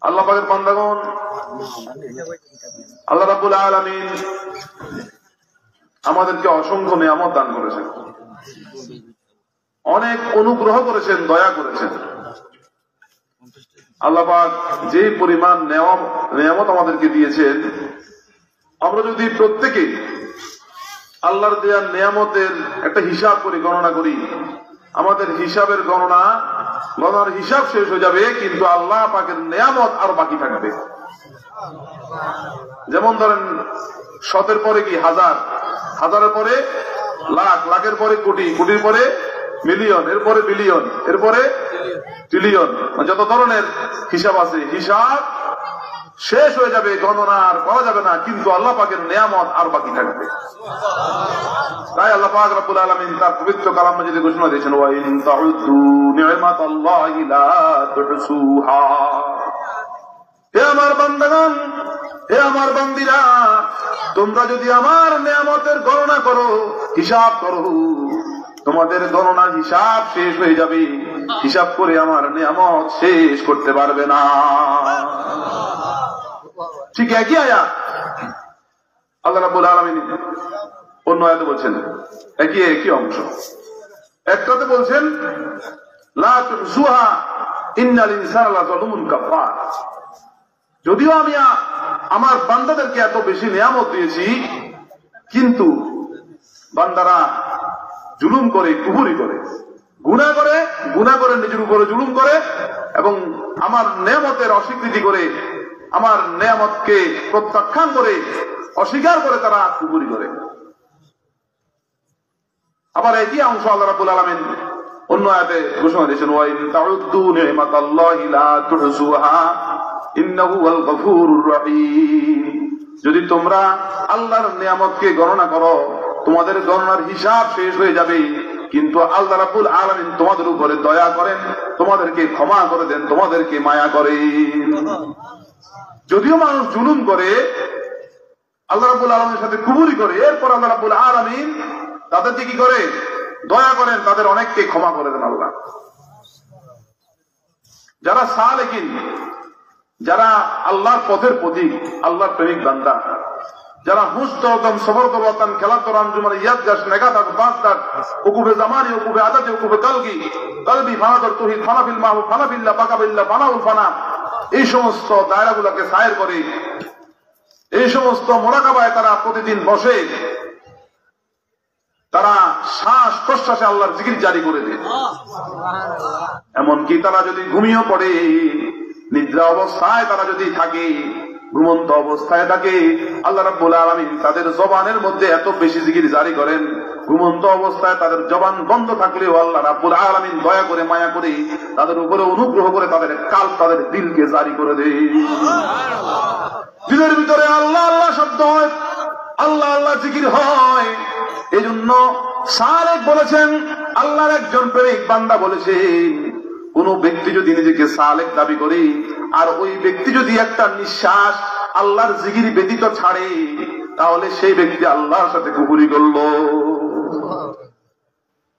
আল্লাহ পাকের বান্দাগণ, আল্লাহ রাব্বুল আলামিন আমাদেরকে অসংখ্য নিয়ামত দান করেছেন, অনেক অনুগ্রহ করেছেন, দয়া করেছেন। আল্লাহ পাক যে পরিমাণ নিয়ামত আমাদেরকে দিয়েছেন, আমরা যদি প্রত্যেকে আল্লাহর দেওয়া নিয়ামতের একটা হিসাব করি, গণনা করি, আমাদের হিসাবের গণনার হিসাব শেষ হয়ে যাবে, কিন্তু আল্লাহ পাকের নিয়ামত আর বাকি থাকবে। যেমন ধরেন, শতের পরে কি হাজার, হাজারের পরে লাখ, লাখের পরে কোটি, কোটির পরে মিলিয়ন, এরপরে বিলিয়ন, এরপরে ট্রিলিয়ন, যত ধরনের হিসাব আছে, হিসাব শেষ হয়ে যাবে, গণনা আর করা যাবে না, কিন্তু আল্লাহ পাকের নিয়ামত আর বাকি থাকবে। তাই আল্লাহ পাক রব্বুল আলামিন তার পবিত্র কালাম মাজিদে ঘোষণা দিয়েছেন, ওয়া ইন তাউদ্দু নি'মাতাল্লাহি লা তুহসুহা। হে আমার বান্দাগণ, হে আমার বান্দিরা, তোমরা যদি আমার নিয়ামতের গণনা করো, হিসাব করো, তোমাদের গণনার হিসাব শেষ হয়ে যাবে, হিসাব করে আমার নিয়ামত শেষ করতে পারবে না। ঠিক একই আয়াত আল্লাহ রাব্বুল আলামিন অন্য আয়াতে বলছেন, একই অংশ। একটাতে বলছেন লা তুহসুহা ইন্নাল ইনসানা লাযালুমুন কাফার। যদিও আমি আমার বান্দাদেরকে এত বেশি নিয়ামত দিয়েছি, কিন্তু বান্দারা জুলুম করে, কুফরি করে, গুনাহ করে, নিজের উপরে জুলুম করে এবং আমার নিয়ামতের অস্বীকৃতি করে, আমার নিয়ামতকে প্রত্যাখ্যান করে, অস্বীকার করে তারা কুফরি করে। আবার একই অংশ আল্লাহ রাব্বুল আলামিন অন্য আয়াতে ঘোষণা দিয়েছেন, ওয়া ইন তাউদ্দু নি'মাতাল্লাহি লা তুহসুহা ইন্নাহু হুয়াল গফুরুর রহিম। যদি তোমরা আল্লাহর নিয়ামতকে গণনা করো, তোমাদের গণনার হিসাব শেষ হয়ে যাবে, কিন্তু আল্লাহ রাব্বুল আলামিন তোমাদের উপরে দয়া করেন, তোমাদেরকে ক্ষমা করে দেন, তোমাদেরকে মায়া করেন। যদিও মানুষ জুলুম করে, আল্লাহ রাব্বুল আলামিনের সাথে কুফরি করে, এরপর আল্লাহ রাব্বুল আলামিন তাদেরকে কি করে? দয়া করেন, তাদের অনেককে ক্ষমা করে দেন আল্লাহ। যারা সালেকিন, যারা আল্লাহর পথের প্রতীক, আল্লাহর প্রেমিক বান্দা, যারা হুসদম সবরকবতান খেলাতর আঞ্জুমান ইয়াদগাস নেগাদাত বাগদাদ উকুবে জামানি উকুবে আদাতে উকুবে কলবি ফানাদর তৌহিদ ফানাফিল মাহু ফানাফিল্লাহ বাকাবিল্লাহ ফানাউল ফানা, এই সমস্ত দায়রাগুলোকে সায়ের করে, এই সমস্ত মোরাকাবায় তারা প্রতিদিন বসে, তারা শ্বাস প্রশ্বাসে আল্লাহর জিকির জারি করে দেয়। এমনকি তারা যদি ঘুমিয়ে পড়ে, নিদ্রা অবস্থায় তারা যদি থাকে, ঘুমন্ত অবস্থায় থাকে, আল্লাহ রাব্বুল আলামিন তাদের জবানের মধ্যে এত বেশি জিকির জারি করেন, ঘুমন্ত অবস্থায় তাদের জবান বন্ধ থাকলেও আল্লাহ রাব্বুল আলামিন দয়া করে, মায়া করে, তাদের উপরে অনুগ্রহ করে তাদের কাল্ব, তাদের দিলকে জারি করে দেয়। দিলের ভিতরে আল্লাহ আল্লাহ শব্দ হয়, আল্লাহ আল্লাহ জিকির হয়। এই জন্য সালেক বলেছেন, আল্লাহর একজন প্রেমিক বান্দা বলেছেন, কোন ব্যক্তি যদি নিজেকে সালেক দাবি করে, আর ওই ব্যক্তি যদি একটা নিঃশ্বাস আল্লাহর জিকির ব্যতীত ছাড়ে, তাহলে সেই ব্যক্তি আল্লাহর সাথে কুফরি করল।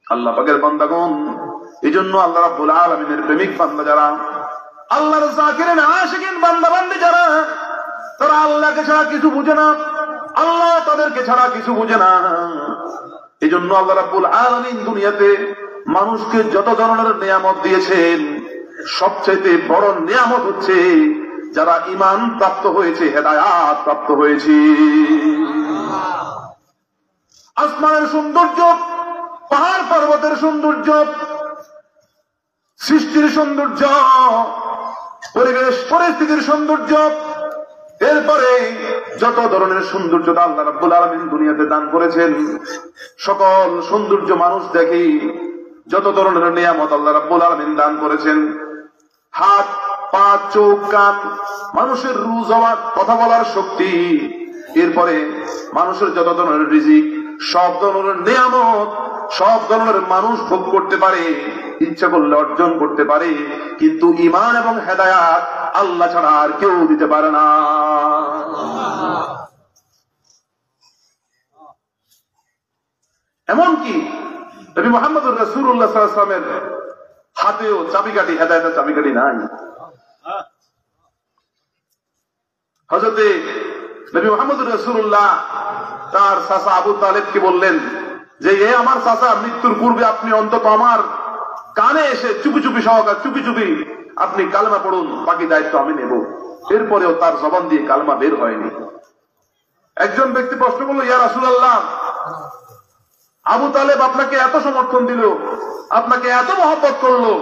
আল্লাহ পাকের বান্দাগণ, এই জন্য আল্লাহ রাব্বুল আলামিনের প্রেমিক বান্দা যারা, আল্লাহর জাকিরিন আশিকিন বান্দা বান্দি যারা, তারা আল্লাহকে ছাড়া কিছু বুঝে না, আল্লাহ তাদেরকে ছাড়া কিছু বুঝে না। এই জন্য আল্লাহ রাব্বুল আলামিন দুনিয়াতে মানুষকে যত ধরনের নিয়ামত দিয়েছেন, সবচেয়ে বড় নিয়ামত হচ্ছে যারা ঈমান প্রাপ্ত হয়েছে, হেদায়াত প্রাপ্ত হয়েছে। আসমানের সৌন্দর্য, পাহাড় পর্বতের সৌন্দর্য, সৃষ্টির সৌন্দর্য, পরিবেশ পরিস্থিতির সৌন্দর্য, এরপরে যত ধরনের সৌন্দর্যতা আল্লাহ রাব্বুল আলামিন দুনিয়াতে দান করেছেন, সকল সৌন্দর্য মানুষ দেখে। যত ধরনের নিয়ামত আল্লাহ রাব্বুল আলামিন দান করেছেন, হাত, পা, চোখ, কান, মানুষের রূহ, জবান, কথা বলার শক্তি, এরপরে মানুষের যত ধরনের রিজিক, সব ধরনের নিয়ামত, সব ধরনের মানুষ ভোগ করতে পারে, ইচ্ছা করলে অর্জন করতে পারে, কিন্তু ঈমান এবং হেদায়াত আল্লাহ ছাড়া আর কেউ দিতে পারে না। এমনকি নবী মুহাম্মদুর রাসূলুল্লাহ সাল্লাল্লাহু আলাইহি ওয়াসাল্লামের হাতেও চাবিকাঠি, হেদায়েতের চাবিকাঠি নাই। হযরতে নবী মুহাম্মদ রাসূলুল্লাহ তার চাচা আবু তালেবকে বললেন যে এ আমার চাচা, মৃত্যুর পূর্বে আপনি অন্তত আমার কানে এসে চুপি চুপি সহকার চুপি চুপি আপনি কালেমা পড়ুন, বাকি দায়িত্ব আমি নেব। এরপরেও তার জবান দিয়ে কালেমা বের হয়নি। একজন ব্যক্তি প্রশ্ন করলো, ইয়া রাসূলুল্লাহ, আবু তালেব আপনাকে এত সমর্থন দিল, আপনাকে এত মহব্বত করলো,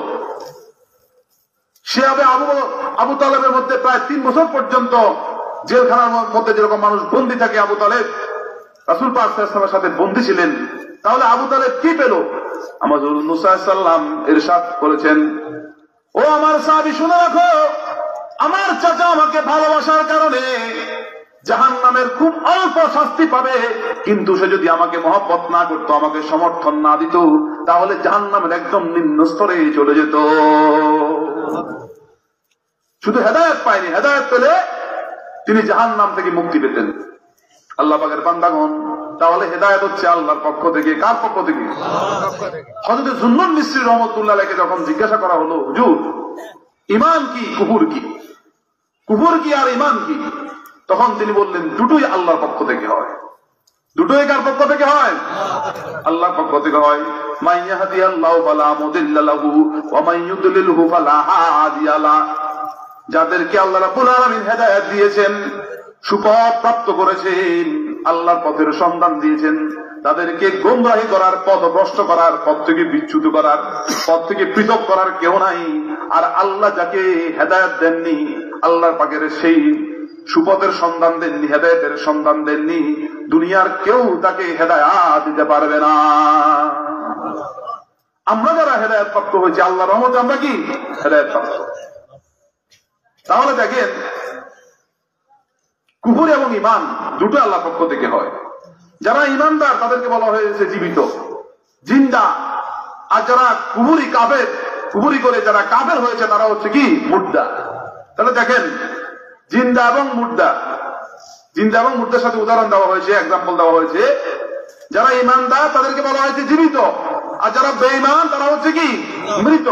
সে আবু তালেবের মধ্যে প্রায় 3 বছর পর্যন্ত জেলখানার মধ্যে যেরকম মানুষ বন্দী থাকে, আবু তালেব রাসূল পাক সাল্লাল্লাহু আলাইহি ওয়াসাল্লামের সাথে বন্দী ছিলেন, তাহলে আবু তালেব কি পেল? আমার রাসূল মুসা সাল্লাম ইরশাদ করেছেন, ও আমার সাহাবী শুনে রাখো, আমার চাচা আমাকে ভালোবাসার কারণে জাহান্নামের খুব অল্প শাস্তি পাবে, কিন্তু সে যদি আমাকে মহব্বত না করতো, আমাকে সমর্থন না দিত, তাহলে জাহান্নামের একদম নিম্ন স্তরে চলে যেত। শুধু হেদায়েত পায়নি, হেদায়েত পেলে তিনি জাহান্নাম থেকে মুক্তি পেতেন। আল্লাহ পাকের বান্দাগণ, তাহলে হেদায়েত হচ্ছে আল্লাহর পক্ষ থেকে। কার পক্ষ থেকে? হযরত জুন্নুন মিসরি রাহমাতুল্লাহ আলাইহি যখন জিজ্ঞাসা করা হলো, হুজুর ঈমান কি কুফর কি, কুফর কি আর ঈমান কি, তখন তিনি বললেন দুটোই আল্লাহর পক্ষ থেকে হয়। দুটোই কার পক্ষ থেকে হয়? আল্লাহর পক্ষ থেকে হয়। মান ইয়াহদিয়াল্লাহু ফালা মুদিল্লা লাহু ওয়া মান ইউদ্লিলহু ফালা হাদিয়া লাহু। যাদেরকে আল্লাহ রাব্বুল আলামিন হেদায়েত দিয়েছেন, সুপথ প্রাপ্ত করেছেন, আল্লাহর পথের সন্ধান দিয়েছেন, তাদেরকে গোমরাহি করার, পথ ভ্রষ্ট করার, পথ থেকে বিচ্যুত করার, পথ থেকে পৃথক করার কেউ নাই। আর আল্লাহ যাকে হেদায়েত দেননি, আল্লাহর পাকের সেই সুপথের সন্ধান দেননি, হেদায়েতের সন্ধান দেননি, দুনিয়ার কেউ তাকে হেদায়েত দিতে পারবে না। আমরা যারা হেদায়েত প্রাপ্ত হয়েছি আল্লাহর রহমতে, আমরা কি হেদায়েত প্রাপ্ত। তাহলে দেখেন, কুফর এবং ঈমান দুটো আল্লাহর পক্ষ থেকে হয়। যারা ঈমানদার তাদেরকে বলা হয়েছে জীবিত, জিন্দা। আর যারা কুফরি কাফের, কুফরি করে যারা কাফের হয়েছে, তারা হচ্ছে কি মুর্দা। তাহলে দেখেন, জিন্দা এবং মুর্দা, জিন্দা এবং মুর্দার সাথে উদাহরণ দেওয়া হয়েছে, এক্সাম্পল দেওয়া হয়েছে। যারা ঈমানদার তাদেরকে বলা হয়েছে জীবিত, আর যারা বেঈমান তারা হচ্ছে কি মৃত।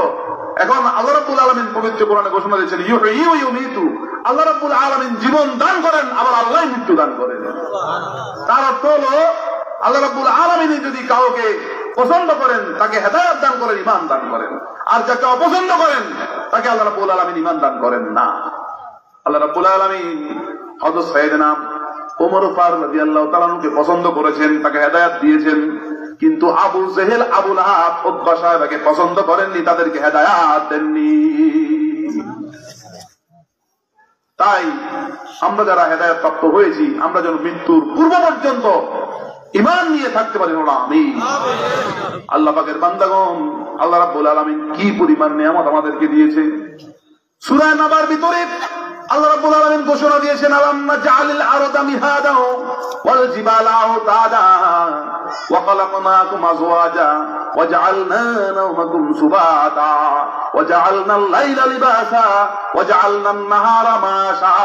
এখন আল্লাহ রাব্বুল আলামিন পবিত্র কোরআনে ঘোষণা দিয়েছেন, ইউহয়ী ওয়া ইউমীতু। আল্লাহ রাব্বুল আলামিন জীবন দান করেন, আবার আল্লাহ মৃত্যু দান করেন। তার অর্থ হলো, আল্লাহ রাব্বুল আলামিন যদি কাউকে পছন্দ করেন, তাকে হেদায়েত দান করেন, ঈমান দান করেন। আর যাকে অপছন্দ করেন, তাকে আল্লাহ রাব্বুল আলামিন ঈমান দান করেন না। আল্লাহ রাব্বুল আলামিন হযরত সাইয়েদনা ওমর ফারুক রাদিয়াল্লাহু তাআলা আনহুকে পছন্দ করেছেন, তাকে হেদায়েত দিয়েছেন। কিন্তু আবু জেহেল, আবু লাহাব, উতবা সাহেবকে পছন্দ করেননি, তাদেরকে হেদায়েত দেননি। তাই আমরা যারা হেদায়েত প্রাপ্ত হয়েছি, আমরা যেন মৃত্যুর পূর্ব পর্যন্ত ঈমান নিয়ে থাকতে পারি। আমিন। আল্লাহ পাকের বান্দাগণ, আল্লাহ রাব্বুল আলামিন কি পরিমাণ নিয়ামত আমাদেরকে দিয়েছে। সূরা নাবার ভিতরে আল্লাহ রাব্বুল আলামিন ঘোষণা দিয়েছেন, আলাম নাজআলিল আরদা মিহাদা ওয়াল জিবালা আওতাদা ওয়া খালাকনাকুম আজওয়াজা ওয়া জাআলনা নাওমাকুম সুবাতা ওয়া জাআলনাল লাইলা লিবাসা ওয়া জাআলনান নাহারা মাশা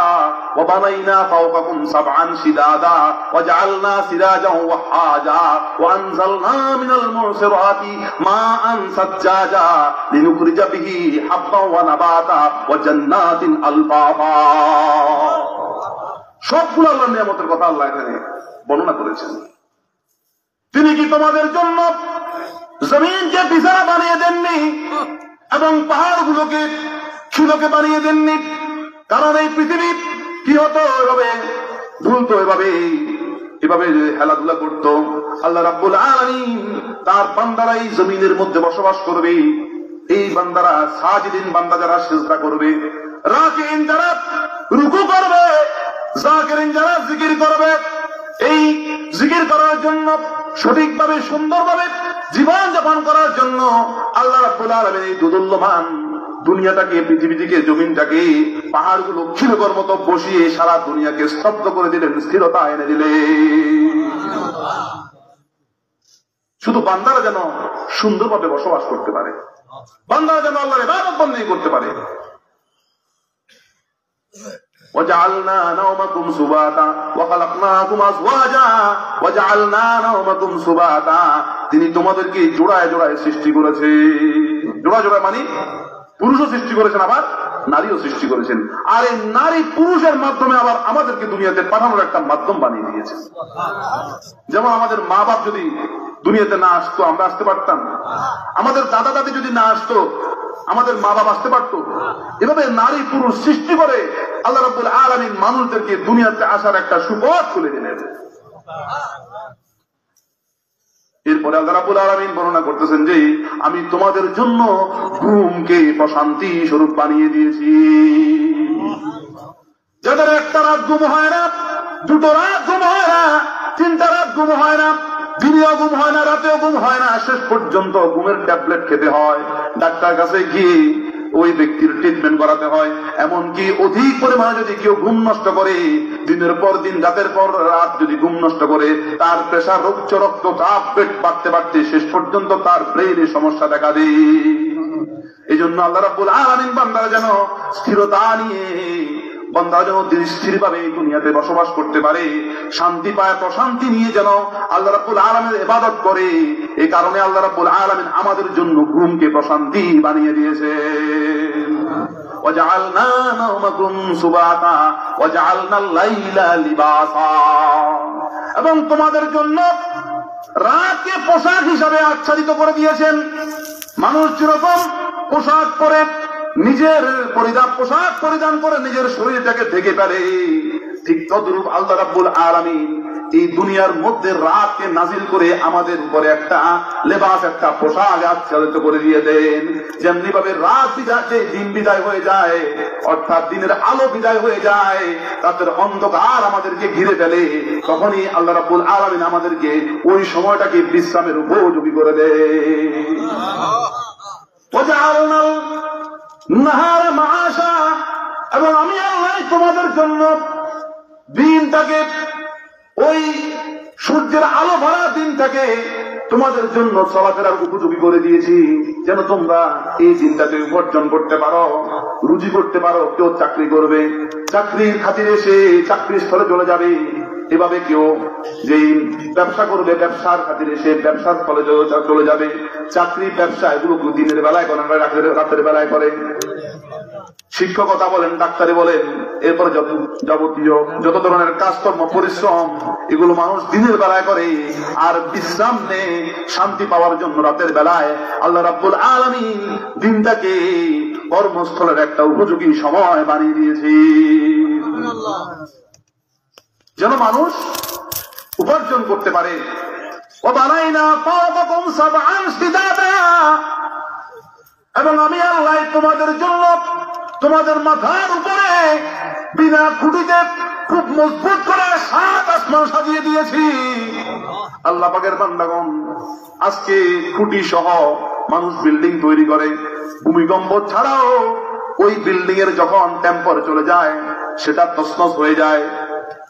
ওয়া বানাইনা ফাওকাকুম সাবআন শিদাদা ওয়া জাআলনা সিরাজাও ওয়া হাজা ওয়া আনজালনা মিনাল মুসিরাতি মাআন সাজ্জাজা লিনুখরিজা বিহি হাব্বান ওয়া নাবাতা ওয়া জান্নাতিন আলফাফা। সবগুলো আল্লাহর নিয়ামতের কথা আল্লাহ এখানে বর্ণনা করেছেন। তিনি কি তোমাদের জন্য জমিনকে বিছানা বানিয়ে দেননি এবং পাহাড়গুলোকে খিলকে বানিয়ে দেননি? কারণ এই পৃথিবী কি হতো, এভাবে দুলতো, এভাবে খেলাধুলা করত। আল্লাহ রাব্বুল আলামিন তার বান্দারা এই জমিনের মধ্যে বসবাস করবে। এই বান্দারা সাজিদিন, বান্দা যারা সিজদা করবে, রাকিন যারা রুকু করবে, জাকিরিন যারা জিকির করবে, এই জিকির করার জন্য, সঠিকভাবে সুন্দরভাবে জীবন যাপন করার জন্য আল্লাহ রাব্বুল আলামিন এই দুদুল্যমান দুনিয়াটাকে, পৃথিবীটিকে, জমিনটাকে, পাহাড়গুলো খিলকর মতো বসিয়ে সারা দুনিয়াকে স্তব্ধ করে দিলেন, স্থিরতা এনে দিলেন। শুধু বান্দারা যেন সুন্দরভাবে বসবাস করতে পারে, বান্দারা যেন আল্লাহর ইবাদত বন্দেগী করতে পারে। وجعلنا نومكم سباتا وخلقناكم أزواجا وجعلنا نومكم سباتا। তিনি তোমাদেরকে জোড়ায় জোড়ায় সৃষ্টি করেছে। জোড়া জোড়ায় মানে পুরুষও সৃষ্টি করেছেন, আবার নারীও সৃষ্টি করেছেন, আর এই নারী পুরুষের মাধ্যমে আবার আমাদেরকে দুনিয়াতে পাঠানোর একটা মাধ্যম বানিয়ে দিয়েছেন। যেমন আমাদের মা বাপ যদি দুনিয়াতে না আসতো আমরা আসতে পারতাম, আমাদের দাদা দাদি যদি না আসতো আমাদের মা বাপ আসতে পারতো। এভাবে নারী পুরুষ সৃষ্টি করে আল্লাহ রাব্বুল আলামিন মানুষদেরকে দুনিয়াতে আসার একটা সুপথ খুলে দিলেন। এরপরে আল্লাহ রাব্বুল আলামিন বর্ণনা করতেছেন যে আমি তোমাদের জন্য ঘুমকে প্রশান্তি স্বরূপ বানিয়ে দিয়েছি। যাদের একটা রাত ঘুম হয় না, দুটো রাত ঘুম হয় না, তিনটা রাত ঘুম হয় না, দিনেও ঘুম হয় না, রাতেও ঘুম হয় না, শেষ পর্যন্ত ঘুমের ট্যাবলেট খেতে হয়, ডাক্তার কাছে গিয়ে ওই ব্যক্তির ট্রিটমেন্ট করাতে হয়। এমনকি অধিক পরিমাণে যদি কেউ ঘুম নষ্ট করে, দিনের পর দিন রাতের পর রাত যদি ঘুম নষ্ট করে, তার প্রেশার, উচ্চ রক্তচাপ বাড়তে বাড়তে শেষ পর্যন্ত তার ব্রেইনে সমস্যা দেখা দেয়। এই জন্য আল্লাহ রাব্বুল আলামিন বান্দারা যেন স্থিরতা নিয়ে, বান্দারা যেন স্থিরভাবে এই দুনিয়াতে বসবাস করতে পারে, শান্তি পায়, প্রশান্তি নিয়ে যেন আল্লাহ রাব্বুল আলামিনের ইবাদত করে, এই কারণে আল্লাহ রাব্বুল আলামিন আমাদের জন্য ঘুমকে প্রশান্তি বানিয়ে দিয়েছে। ওয়াজআলনা নাওমাকুম সুবাতা ওয়াজআলনাল লাইলা লিবাসা, এবং তোমাদের জন্য রাতকে পোশাক হিসাবে আচ্ছাদিত করে দিয়েছেন। মানুষ যেরকম পোশাক পরে, নিজের পোশাক পরিধান করে নিজের শরীরটাকে ঢেকে ফেলে, ঠিক তদ্রূপ আল্লাহ রাব্বুল আলামিন এই দুনিয়ার মধ্যে রাতকে নাজিল করে আমাদের উপরে একটা লেবাস, একটা পোশাক আচ্ছাদিত করে দিয়ে দেন। যেমনি ভাবে রাত বিদায়, দিন বিদায় হয়ে যায়, অর্থাৎ দিনের আলো বিদায় হয়ে যায়, রাতের অন্ধকার আমাদেরকে ঘিরে ফেলে, তখনই আল্লাহ রাব্বুল আলামিন আমাদেরকে ওই সময়টাকে বিশ্রামের উপযোগী করে দেয়। নাহার মাআশা, এবং আমি আল্লাহ তোমাদের জন্য দিনটাকে, ওই সূর্যের আলো ভরা দিনটাকে তোমাদের জন্য চলাফেরার উপযোগী করে দিয়েছি, যেন তোমরা এই দিনটাকে উপার্জন করতে পারো, রুজি করতে পারো। কেউ চাকরি করবে, চাকরির খাতিরে সে চাকরির স্থলে চলে যাবে, এভাবে কেউ যে ব্যবসা করবে, ব্যবসার খাতিরে সে ব্যবসার স্থলে চলে যাবে। চাকরি, ব্যবসা এগুলো দিনের বেলায় করে, রাতের বেলায় করে। শিক্ষকতা বলেন, ডাক্তারি বলেন, এরপরে যাবতীয় যত ধরনের কাজকর্ম, পরিশ্রম, এগুলো মানুষ দিনের বেলায় করে, আর বিশ্রাম নেই শান্তি পাওয়ার জন্য রাতের বেলায় আল্লাহ রাব্বুল আলামিন দিনটাকে কর্মস্থলের একটা উপযোগী সময় বানিয়ে দিয়েছে, যেন মানুষ উপার্জন করতে পারে। এবং আমি আল্লাহ তোমাদের জন্য তোমাদের মাথার উপরে বিনা খুঁটিতে খুব মজবুত করে 7 আসমান সাজিয়ে দিয়েছি। আল্লাহ পাকের বান্দাগণ, আজকে খুঁটি সহ মানুষ বিল্ডিং তৈরি করে, ভূমিকম্প ছাড়াও ওই বিল্ডিং এর যখন টেম্পার চলে যায় সেটা তছনছ হয়ে যায়,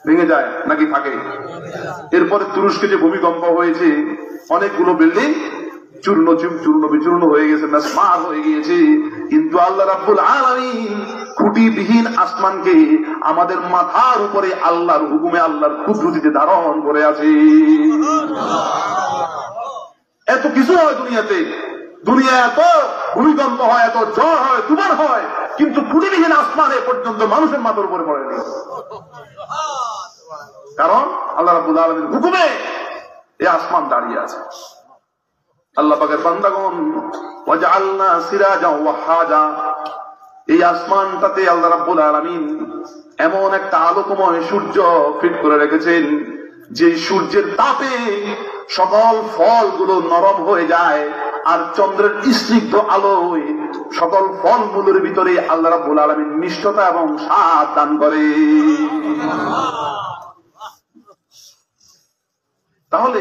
ভেঙে যায় নাকি থাকে। এরপরে তুরস্কে যে ভূমিকম্প হয়েছে, অনেকগুলো বিল্ডিং চূর্ণ বিচূর্ণ হয়ে গেছে, মেসমার হয়ে গিয়েছে, কিন্তু আল্লাহ রাব্বুল আলামিন খুঁটিবিহীন আসমানকে আমাদের মাথার উপরে আল্লাহর হুকুমে, আল্লাহর কুদরতিতে ধারণ করে আছে। এত কিছু হয় দুনিয়াতে, দুনিয়া এত ভূমিকম্প হয়, এত ঝড় হয়, তুফান হয়, কিন্তু খুঁটিবিহীন আসমান এ পর্যন্ত মানুষের মাথার উপরে পড়েনি। কারণ আল্লাহ রাব্বুল আলামিনের হুকুমে এই আসমান দাঁড়িয়ে আছে। আল্লাহ পাকের বান্দাগণ, ওয়াজআলনা সিরাজাও ওয়াহাজা, এই আসমানটাতে আল্লাহ রাব্বুল আলামিন এমন একটা আলোকময় সূর্য ফিট করে রেখেছেন, যে সূর্যের তাপে সকল ফলগুলো নরম হয়ে যায়, আর চন্দ্রের স্নিগ্ধ আলোয় সকল ফলমূলের ভিতরে আল্লাহ রাব্বুল আলামিন মিষ্টতা এবং স্বাদ দান করে। তাহলে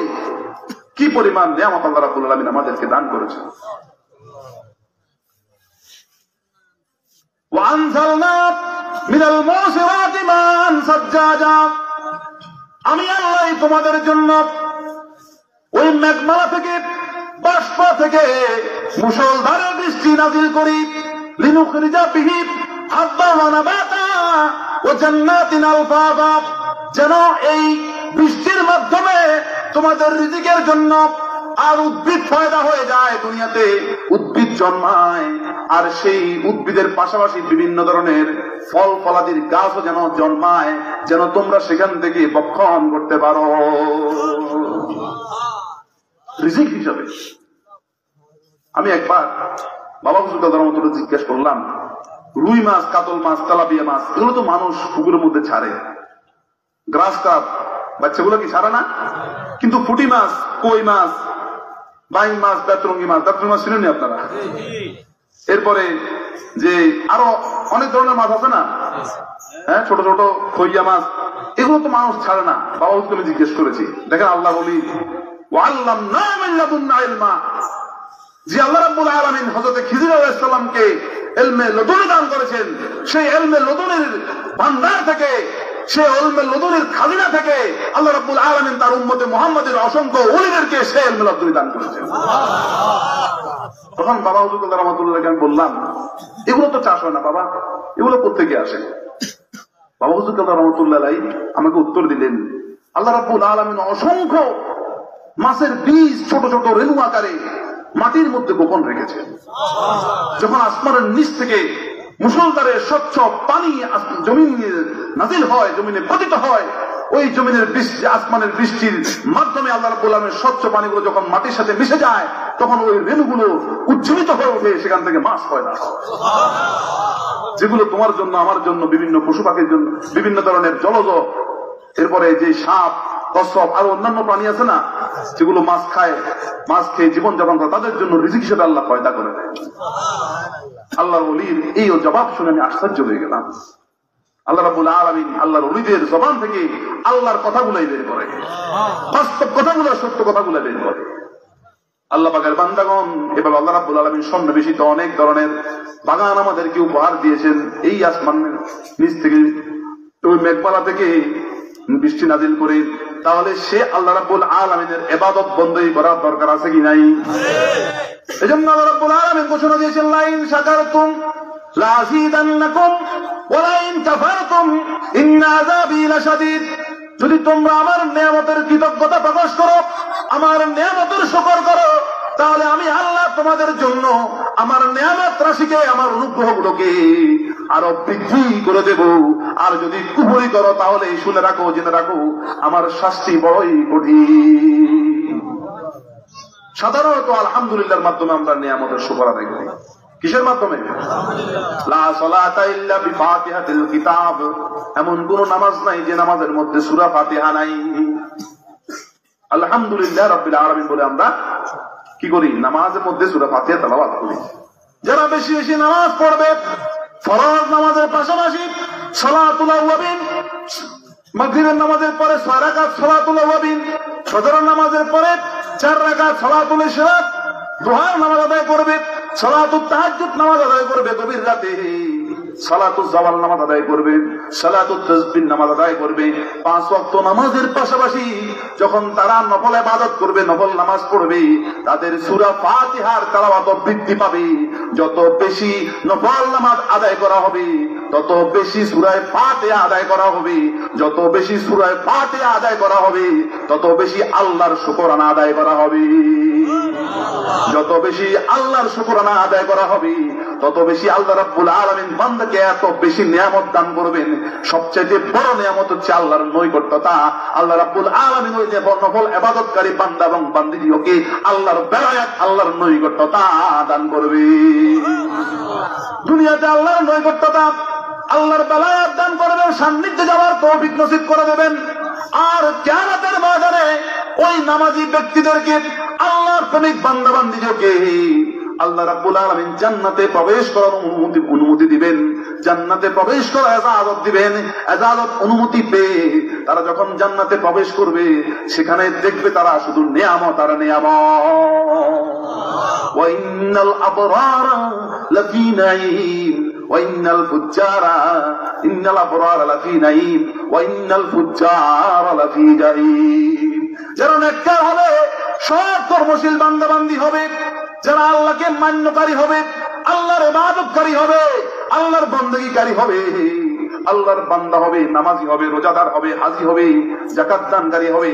কি পরিমাণ নিয়ামত আল্লাহ রাব্বুল আলামিন আমাদেরকে দান করেছেন। ওয়ানজালনা মিনাল মুসিরাতি মান সাজ্জাজা, আমি আল্লাহ তোমাদের জন্য ওই মেঘমালা থেকে, বাষ্প থেকে মুষলধারে বৃষ্টি নাযিল করি। লিনুখরিজা বিহি হাব্বান ওয়া নাবাতা ওয়া জান্নাতিন আলফাফা, যেন এই বৃষ্টির মাধ্যমে তোমাদের রিজিকের জন্য আর উদ্ভিদ পয়দা হয়ে যায়। দুনিয়াতে উদ্ভিদ উদ্ভিদ জন্মায়, আর সেই উদ্ভিদের পাশাপাশি বিভিন্ন ধরনের ফল ফলাদির গাছও যেন জন্মায়, যেন তোমরা সেখান থেকে ভক্ষণ করতে পারো রিজিক হিসাবে। আমি একবার বাবা হুজুর রহমতুল্লাহ জিজ্ঞেস করলাম, রুই মাছ, কাতল মাছ, তেলাপিয়া মাছ এগুলো তো মানুষ পুকুরের মধ্যে ছাড়ে, গ্রাস কাপ বাচ্চাগুলো কি ছাড়ে না? কিন্তু পুঁটি মাছ, কই মাছ, বাইং মাছ, বেতরঙ্গি মাছ, বেতরঙ্গি মাছ চিনেন আপনারা? এরপরে যে আরো অনেক ধরনের মাছ আছে না, হ্যাঁ, ছোট ছোট খইয়া মাছ, এগুলো তো মানুষ ছাড়ে না। বাবা হুজুরকে জিজ্ঞেস করেছি, দেখেন আল্লাহ বলি যে আল্লাহ রাব্বুল আলামিন হযরত খিজির আলাইহিস সালামকে ইলমে লদুন দান করেছেন, সেই ইলমে লদুনের ভান্ডার থেকে, সেই ইলমে লদুনের খাজিনা থেকে আল্লাহ রাব্বুল আলামিন তার উম্মতে মুহাম্মাদের অসংখ্য ওলিদেরকে সেই ইলমে লদুন দান করেছেন। তখন বাবা হুজুর রহমাতুল্লাহকে আমি বললাম, এগুলো তো চাষ হয় না বাবা, এগুলো কোত্থেকে আসে? বাবা হুজুর রহমাতুল্লাহ আমাকে উত্তর দিলেন, আল্লাহ রাব্বুল আলামিন অসংখ্য মাছের বীজ ছোট ছোট রেণু আকারে মাটির মধ্যে গোপন রেখেছেন। যখন আসমানের নিচ থেকে মুষলধারে স্বচ্ছ পানি জমিনে নাজিল হয়, জমিনে পতিত হয়, ওই জমিনের বৃষ্টি, আসমানের বৃষ্টির মাধ্যমে আল্লাহ রাব্বুল আলামিনের স্বচ্ছ পানিগুলো যখন মাটির সাথে মিশে যায়, তখন ওই রেণুগুলো উজ্জীবিত হয়ে ওঠে, সেখান থেকে মাছ পয়দা হয়, যেগুলো তোমার জন্য, আমার জন্য, বিভিন্ন পশু পাখির জন্য, বিভিন্ন ধরনের জলজ, এরপরে যে সাপ, কচ্ছপ, আরো অন্যান্য প্রাণী আছে না, যেগুলো মাছ খায়, মাছ খেয়ে জীবন যাপন করে, তাদের জন্য রিজিক হিসেবে আল্লাহ পয়দা করে দেয়। আল্লাহর ওলির এই জবাব শুনে আমি আশ্চর্য হয়ে গেলাম। আল্লাহ রাব্বুল আলামিন আল্লাহর ওলিদের জবান থেকে আল্লাহর কথাগুলাই বের করে, বাস্তব কথাগুলো, সত্য কথাগুলো বের করে। আল্লাহ পাকের বান্দাগণ, এভাবে আল্লাহ রাব্বুল আলামিন সন্নিবেশিত অনেক ধরনের বাগান আমাদেরকে উপহার দিয়েছেন। এই আসমানের নিচ থেকে, ওই মেঘমালা থেকে বৃষ্টি নাজিল করে, তাহলে সে আল্লাহ রাব্বুল আলামিনের ইবাদত বন্দী করার দরকার আছে কি নাই? এজন্য আল্লাহ রাব্বুল আলামিন ঘোষণা দিয়েছেন, লা ইন শাকারতুম লা আযীদান্নাকুম ওয়া লা ইন কাফারতুম ইন্না আযাবী লাশাদীদ। যদি তোমরা আমার নিয়ামতের কৃতজ্ঞতা প্রকাশ করো, আমার নিয়ামতের শুকর করো, তাহলে আমি আল্লাহ তোমাদের জন্য আমার নিয়ামত রাশিকে, আমার অনুগ্রহগুলোকে আরো বৃদ্ধি করে দেব। আর যদি কুফরি করো, তাহলে শুনে রাখো, জেনে রাখো, আমার শাস্তি বড়ই কঠিন। সাধারণত আলহামদুলিল্লাহর মাধ্যমে আমরা নিয়ামতের শুকর আদায় করি। কিসের মাধ্যমে? লা সালাতা ইল্লা বিফাতিহাতিল কিতাব। এমন কোন নামাজ নাই যে নামাজের মধ্যে সূরা ফাতিহা নাই। আলহামদুলিল্লাহ রাব্বিল আলামিন বলে আমরা কি করি? নামাজের মধ্যে সূরা ফাতিহা তেলাওয়াত করি। যারা বেশি বেশি নামাজ পড়বে, ফরজ নামাজের পাশাপাশি সালাতুল আওয়াবিন, মাগরিবের নামাজের পরে 6 রাকাত সালাতুল আওয়াবিন, ফজরের নামাজের পরে 4 রাকাত সালাতুল ইশরাক, দুহার নামাজ আদায় করবে, সালাতুত তাহাজ্জুদ নামাজ আদায় করবে গভীর রাতে, সালাতুল জাওয়াল নামাজ আদায় করবে, সালাতুত তাসবিহ নামাজ আদায় করবে। 5 ওয়াক্ত নামাজের পাশাপাশি যখন তারা নফল ইবাদত করবে, নফল নামাজ পড়বে, তাদের সূরা ফাতিহার তেলাওয়াত বৃদ্ধি পাবে। যত বেশি নফল নামাজ আদায় করা হবে, তত বেশি সূরা ফাতিহা আদায় করা হবে। যত বেশি সূরা ফাতিহা আদায় করা হবে, তত বেশি আল্লাহর শুকরানা আদায় করা হবে। যত বেশি আল্লাহর শুকরানা আদায় করা হবে, তত বেশি আল্লাহ রাব্বুল আলামিন বান্দাকে এত বেশি নিয়ামত দান করবেন। সবচেয়ে বড় নিয়ামত হচ্ছে আল্লাহর নৈকট্যতা। আল্লাহ রাব্বুল আলামিন ওই নফল ইবাদতকারী বান্দা এবং বান্দিদেরকে আল্লাহর বেলায়াত, আল্লাহর নৈকট্যতা দান করবে। দুনিয়াতে আল্লাহর নৈকট্যতা, আল্লাহর বেলায়াত দান করবেন, সান্নিধ্যে যাওয়ার তৌফিক নসিব করে দেবেন। আর কিয়ামতের ময়দানে ওই নামাজি ব্যক্তিদেরকে, আল্লাহর প্রেমিক বান্দা বান্দিদেরকে আল্লাহ রাব্বুল আলামিন জান্নাতে প্রবেশ করার অনুমতি দিবেন, জান্নাতে প্রবেশ করার ইজাজত দিবেন। ইজাজত অনুমতি পেয়ে তারা যখন জান্নাতে প্রবেশ করবে, সেখানে দেখবে তারা শুধু নিয়ামত আর নিয়ামত। ওয়া ইন্নাল আবরারা লাফি নাঈম ওয়া ইন্নাল ফুজ্জারা, ইন্নাল আবরারা লাফি নাঈম ওয়া ইন্নাল ফুজ্জারা লাফি জাহিম। যারা নেককার হবে, সৎ কর্মশীল বান্দা বান্দি হবে, যারা আল্লাহকে মান্যকারী হবে, আল্লাহর ইবাদতকারী হবে, আল্লাহর বন্দেগীকারী হবে, আল্লাহর বান্দা হবে, নামাজি হবে, রোজাদার হবে, হাজি হবে, যাকাত দানকারী হবে,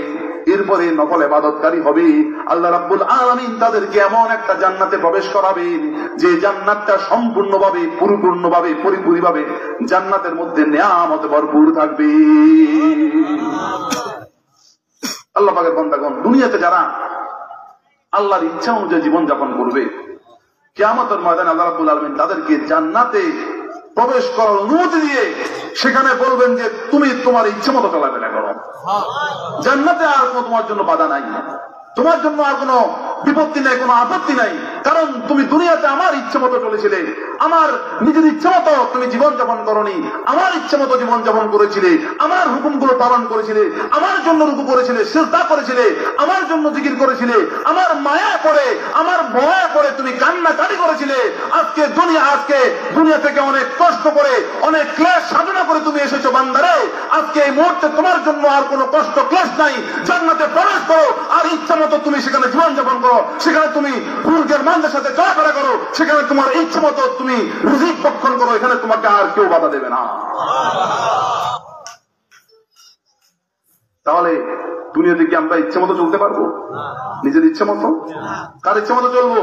এরপরে নফল ইবাদতকারী হবে, আল্লাহ রাব্বুল আলামিন তাদেরকে এমন একটা জান্নাতে প্রবেশ করাবেন যে জান্নাতটা সম্পূর্ণভাবে পরিপূর্ণভাবে পরিপূর্ণভাবে জান্নাতের মধ্যে নেয়ামতে ভরপুর থাকবে। আল্লাহ পাকের বান্দাগণ, দুনিয়াতে যারা আল্লাহর ইচ্ছা অনুযায়ী জীবন যাপন করবে, কিয়ামতের ময়দানে আল্লাহ রাব্বুল আলামিন তাদেরকে জান্নাতে প্রবেশ করার অনুমতি দিয়ে সেখানে বলবেন যে তুমি তোমার ইচ্ছে মতো চলাফেরা করো, জান্নাতে আর কোনো তোমার জন্য বাধা নাই, তোমার জন্য আর কোনো বিপত্তি নাই, কোনো আপত্তি নাই, কারণ তুমি দুনিয়াতে আমার ইচ্ছে মতো চলেছিলে, আমার নিজের ইচ্ছে মতো তুমি জীবন যাপন করনি, আমার ইচ্ছে মতো জীবন যাপন করেছিলে, আমার হুকুমগুলো পালন করেছিলে, আমার জন্য রুকু করেছিলে, সিজদা করেছিলে, আমার জন্য জিকির করেছিলে, আমার মায়ায় পড়ে আমার ভয়ে পড়ে তুমি কান্নাকাটি করেছিলে। আজকে দুনিয়া থেকে অনেক কষ্ট করে অনেক ক্লেশ সাধনা করে তুমি এসেছো বান্দারে, আজকে এই মুহূর্তে তোমার জন্য আর কোনো কষ্ট ক্লেশ নাই, জান্নাতে প্রবেশ করো আর ইচ্ছা মতো তুমি সেখানে জীবন যাপন করো, সেখানে তুমি পূর্বের মানুষের সাথে চলাফেরা করো, সেখানে তোমার ইচ্ছা মতো তুমি রিজিক ভক্ষণ করো, এখানে তোমাকে আর কেউ বাধা দেবে না। তাহলে দুনিয়াতে কি আমরা ইচ্ছে মতো চলতে পারবো? নিজের ইচ্ছে মতো? কার ইচ্ছে মতো চলবো?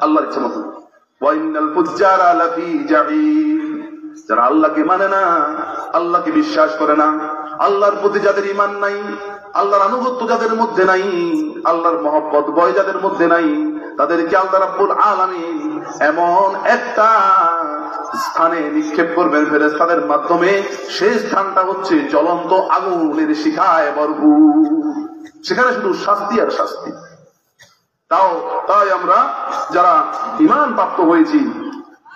আল্লাহর ইচ্ছে মতো। ওয়াইনাল ফুজ্জারা লাফি জাহিম, যারা আল্লাহকে মানে না, আল্লাহকে বিশ্বাস করে না, আল্লাহর প্রতি যাদের ঈমান নাই, আল্লাহর আনুগত্য যাদের মধ্যে নাই, আল্লাহর মহব্বত ভয় যাদের মধ্যে নাই, তাদেরকে আল্লাহ রাব্বুল আলামিন এমন একটা স্থানে নিক্ষেপ করবেন ফেরেশতাদের মাধ্যমে, সেই স্থানটা হচ্ছে জ্বলন্ত আগুনের শিখায় ভরপুর, সেখানে শুধু শাস্তি আর শাস্তি। তাই আমরা যারা ঈমান প্রাপ্ত হয়েছি,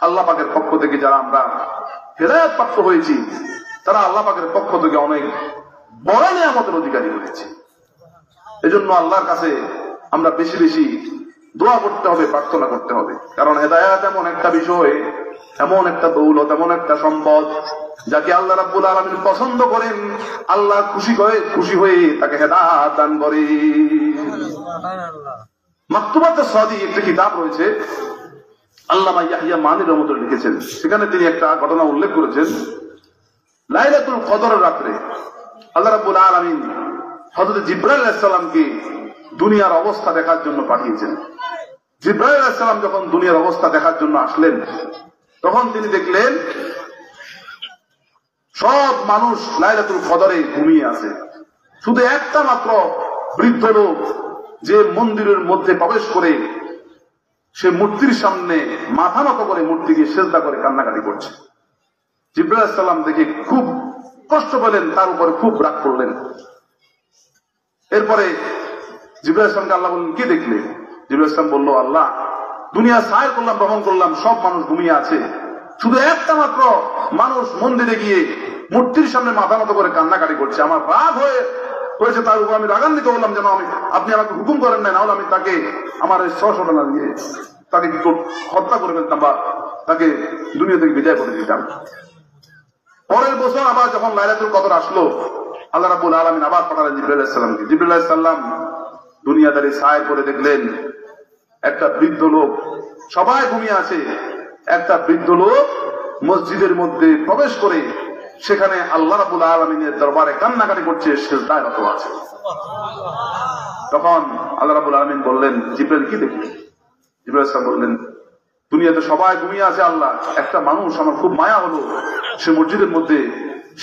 আল্লাহ পাকের পক্ষ থেকে যারা আমরা হেদায়েত প্রাপ্ত হয়েছি, তারা আল্লাহ পাকের পক্ষ থেকে অনেক বড় নিয়ামতের অধিকারী হয়েছে। এজন্য আল্লাহর কাছে আমরা বেশি বেশি দোয়া করতে হবে, প্রার্থনা করতে হবে, কারণ হেদায়েত এমন একটা বিষয়, এমন একটা দৌলত, এমন একটা সম্পদ, যাকে আল্লাহ রাব্বুল আলামিন পছন্দ করেন, আল্লাহ খুশি হয়ে তাকে হেদায়েত দান করেন। মাকতুবাতে সাদি একটা কিতাব রয়েছে, আল্লামা ইয়াহইয়া মানি রহমাতুল্লাহ লিখেছেন, সেখানে তিনি একটা ঘটনা উল্লেখ করেছেন। লাইলাতুল কদরের রাত্রে আল্লাহ রাব্বুল আলামিন হযরত জিবরাইল আলাইহিস সালামকে দুনিয়ার অবস্থা দেখার জন্য পাঠিয়েছেন। জিবরাইল আলাইহিস সালাম যখন দুনিয়ার অবস্থা দেখার জন্য আসলেন, তখন তিনি দেখলেন সব মানুষ লাইলাতুল কদরে ঘুমিয়ে আছে, শুধু একটা মাত্র বৃদ্ধ লোক যে মন্দিরের মধ্যে প্রবেশ করে সে মূর্তির সামনে মাথা নত করে মূর্তিকে সিজদা করে কান্নাকাটি করছে। জিবরাইল আলাইহিস সালাম দেখে খুব কষ্ট পেলেন, তার উপরে খুব রাগ করলেন। এরপরে জিবরাইল আলাইহিস সালামকে আল্লাহ বললেন, কি দেখলে? জিবরাইল আলাইহিস সালাম বলল, আল্লাহ, দুনিয়া সায়ের করলাম, ভ্রমণ করলাম, সব মানুষ ঘুমিয়ে আছে, শুধু একটা মাত্র মানুষ মন্দিরে গিয়ে মূর্তির সামনে মাথা নত করে কান্নাকাটি করছে। আমার রাগ হয়েছে, তার উপর আমি রাগান্বিত হলাম, যেন আপনি আমাকে হুকুম করেন না, নাহলে আমি তাকে আমার এই সহসটনা দিয়ে তাকে হত্যা করে ফেলতাম বা তাকে দুনিয়া থেকে বিদায় করে দিতাম। পরের বছর আবার যখন লাইলাতুল কদর আসলো, আল্লাহ রাব্বুল আলামিন আবার পাঠালেন জিবরাইল আলাইহিস সালামকে। জিবরাইল আলাইহিস সালাম দুনিয়াদারি ছায় করে দেখলেন একটা বৃদ্ধ লোক, সবাই ঘুমিয়ে আছে, একটা বৃদ্ধ লোক মসজিদের মধ্যে প্রবেশ করে সেখানে আল্লাহ রাব্বুল আলামিনের দরবারে কান্নাকাটি করছে, সিজদায় রত আছে। তখন আল্লাহ রাব্বুল আলামিন বললেন, জিবরাইল, কি দেখলেন? জিবরাইল আলাইহিস সালাম বললেন, দুনিয়াতে সবাই ঘুমিয়ে আছে আল্লাহ, একটা মানুষ আমার খুব মায়া হলো, সে মসজিদের মধ্যে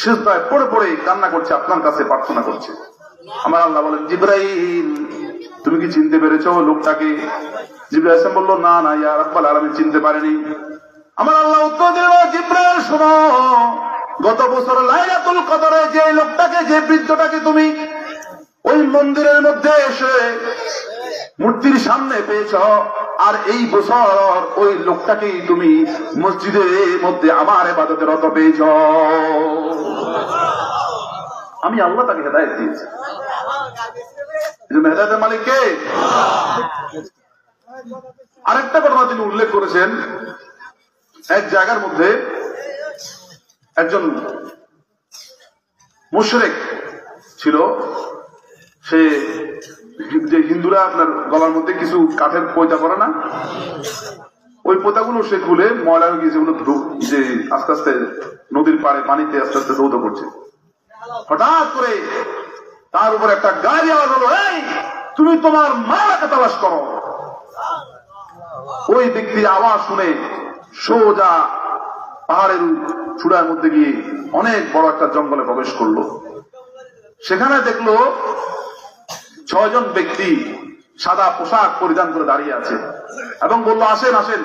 সিজদায় পড়ে পড়ে কান্না করছে, আপনার কাছে প্রার্থনা করছে। আমার আল্লাহ বলেন, জিবরাইল, তুমি কি চিনতে পেরেছো লোকটাকে? জিবরাইল আলাইহিস সালাম বলল, না না ইয়া রাব্বুল আলামিন, চিনতে পারেনি। আমার আল্লাহ উত্তর দিল, জিবরাইল শোনো, গত বছর লাইলাতুল কদরে যে লোকটাকে, যে বৃদ্ধটাকে তুমি ওই মন্দিরের মধ্যে এসে মূর্তির সামনে পেয়েছ, আর এই বছর ওই লোকটাকেই তুমি মসজিদের মধ্যে আমার ইবাদতে রত পেয়েছ। আমি আল্লাহ তাকে হেদায়েত দিয়েছি। হেদায়েতের মালিক কে? আরেকটা ঘটনা তিনি উল্লেখ করেছেন, এক জায়গার মধ্যে একজন মুশরিক ছিল, সে যে হিন্দুরা আপনার গলার মধ্যে কিছু কাঠের পয়তা পরে না, ওই পোতাগুলো সে খুলে ময়লা হয়ে গিয়ে সেগুলো যে আস্তে আস্তে নদীর পাড়ে পানিতে আস্তে আস্তে দৌড় করছে। হঠাৎ করে তার উপর একটা গাড়ি আওয়াজ হলো, এই তুমি তোমার মাকে তালাশ করো। ওই ব্যক্তির আওয়াজ শুনে সোজা পাহাড়ের চূড়ার মধ্যে গিয়ে অনেক বড় একটা জঙ্গলে প্রবেশ করলো। সেখানে দেখলো 6 জন ব্যক্তি সাদা পোশাক পরিধান করে দাঁড়িয়ে আছে এবং বলল, আসেন আসেন,